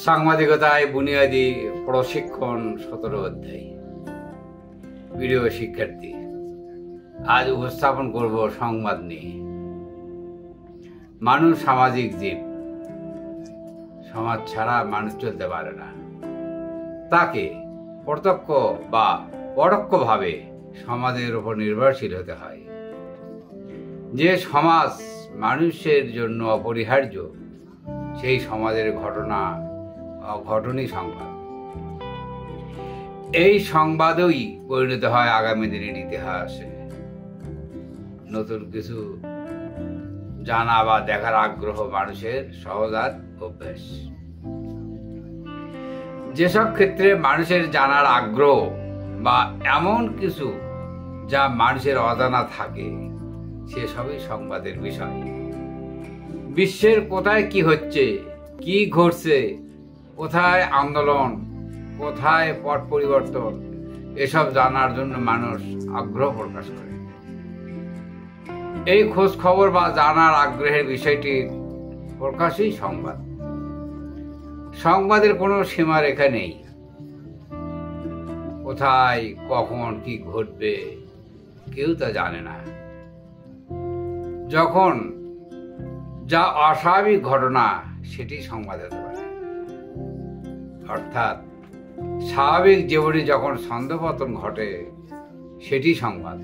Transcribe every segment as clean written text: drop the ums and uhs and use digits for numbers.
সাংবাদিকতায় বুনিয়াদী প্রশিক্ষণ 17 অধ্যায়। প্রিয় শিক্ষার্থী, আজ উপস্থাপন করব সংবাদ নিয়ে। মানুষ সামাজিক জীব। সমাজ ছাড়া মানুষ চলতে পারে না। তাকে প্রত্যক্ষ বা পরোক্ষভাবে সমাজের উপর নির্ভরশীল হতে হয়। যে সমাজ মানুষের জন্য অপরিহার্য, সেই সমাজের ঘটনাই সংবাদ। এই সংবাদই পরিণত হয় আগামী দিনের ইতিহাসে। নতুন কিছু জানা বা দেখার আগ্রহ মানুষের সহজাত অভ্যাস। যেসব ক্ষেত্রে মানুষের জানার আগ্রহ বা এমন কিছু যা মানুষের অজানা থাকে, সেসবই সংবাদের বিষয়। বিশ্বের কোথায় কি হচ্ছে, কি ঘটছে, কোথায় আন্দোলন, কোথায় পট পরিবর্তন, এসব জানার জন্য মানুষ আগ্রহ প্রকাশ করে। এই খোঁজ খবর বা জানার আগ্রহের বিষয়টির প্রকাশই সংবাদ। সংবাদের কোনো সীমারেখা নেই। কোথায় কখন কি ঘটবে কেউ তা জানে না। যখন যা অস্বাভাবিক ঘটনা, সেটি সংবাদ হতে পারে। অর্থাৎ স্বাভাবিক জীবনে যখন ছন্দপতন ঘটে, সেটি সংবাদ।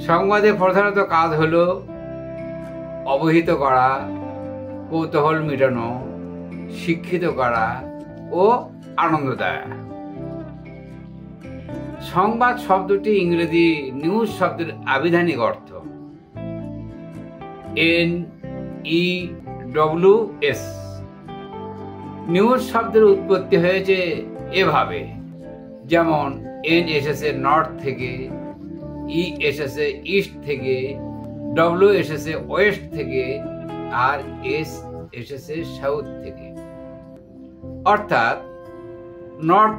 সংবাদের প্রধানত কাজ হলো অবহিত করা, কৌতূহল মেটানো, শিক্ষিত করা ও আনন্দ দেয়া। সংবাদ শব্দটি ইংরেজি নিউজ শব্দের আবিধানিক অর্থ NEWS। নিউজ শব্দের উৎপত্তি হয়েছে এভাবে, যেমন N এসেছে নর্থ থেকে, E এসেছে ইস্ট থেকে, W এসেছে ওয়েস্ট থেকে, আর S এসেছে সাউথ থেকে। অর্থাৎ নর্থ,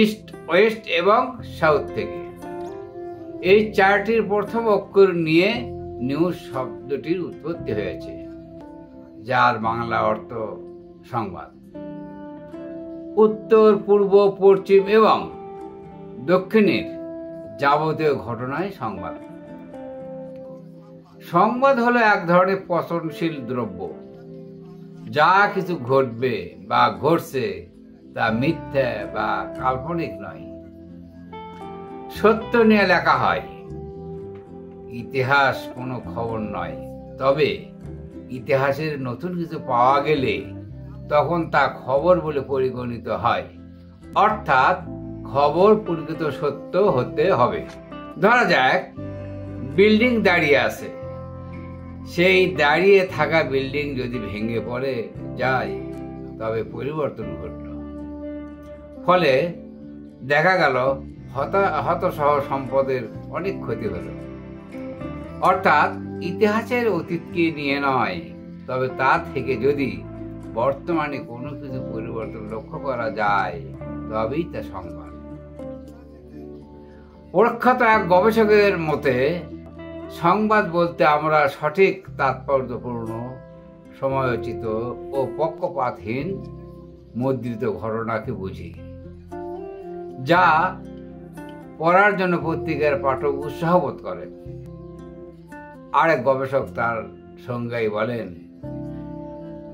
ইস্ট, ওয়েস্ট এবং সাউথ থেকে। এই চারটির প্রথম অক্ষর নিয়ে নিউজ শব্দটির উৎপত্তি হয়েছে, যার বাংলা অর্থ সংবাদ। উত্তর, পূর্ব, পশ্চিম এবং দক্ষিণের যাবতীয় ঘটনাই সংবাদ। সংবাদ হলো এক ধরনের পচনশীল দ্রব্য। যা কিছু ঘটবে বা ঘটছে তা মিথ্যা বা কাল্পনিক নয়, সত্য নিয়ে লেখা হয়। ইতিহাস কোনো খবর নয়, তবে ইতিহাসের নতুন কিছু পাওয়া গেলে তখন তা খবর বলে পরিগণিত হয়। অর্থাৎ খবর প্রকৃত সত্য হতে হবে। ধরা যাক, বিল্ডিং দাঁড়িয়ে আছে। সেই দাঁড়িয়ে থাকা বিল্ডিং যদি ভেঙে পড়ে যায়, তবে পরিবর্তন ঘটল। ফলে দেখা গেল হতসহ সম্পদের অনেক ক্ষতি হলো। অর্থাৎ ইতিহাসের অতীতকে নিয়ে নয়, তবে তা থেকে যদি বর্তমানে কোনো কিছু পরিবর্তন লক্ষ্য করা যায়, তবেই তা সংবাদ। প্রখ্যাত এক গবেষকের মতে, সংবাদ বলতে আমরা সঠিক, তাৎপর্যপূর্ণ, সময়োচিত ও পক্ষপাতহীন মুদ্রিত ঘটনাকে বুঝি, যা পড়ার জন্য পত্রিকার পাঠক উৎসাহ বোধ করেন। আরেক গবেষক তার সংজ্ঞায় বলেন,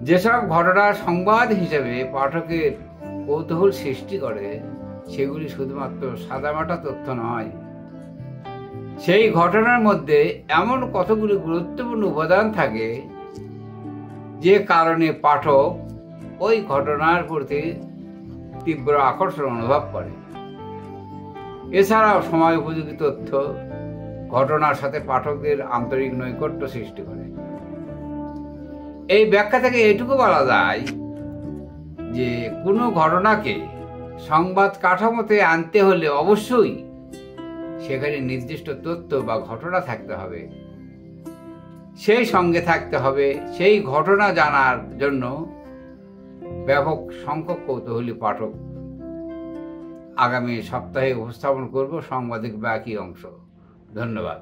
যেসব ঘটনা সংবাদ হিসেবে পাঠকের কৌতূহল সৃষ্টি করে, সেগুলি শুধুমাত্র সাদামাটা তথ্য নয়। সেই ঘটনার মধ্যে এমন কতগুলি গুরুত্বপূর্ণ উপাদান থাকে, যে কারণে পাঠক ওই ঘটনার প্রতি তীব্র আকর্ষণ অনুভব করে। এছাড়াও সময় উপযোগী তথ্য ঘটনার সাথে পাঠকদের আন্তরিক নৈকট্য সৃষ্টি করে। এই ব্যাখ্যা থেকে এটুকু বলা যায় যে কোনো ঘটনাকে সংবাদ কাঠামোতে আনতে হলে অবশ্যই সেখানে নির্দিষ্ট তথ্য বা ঘটনা থাকতে হবে। সেই সঙ্গে থাকতে হবে সেই ঘটনা জানার জন্য ব্যাপক সংখ্যক কৌতূহলী পাঠক। আগামী সপ্তাহে উপস্থাপন করব সংবাদের বাকি অংশ। ধন্যবাদ।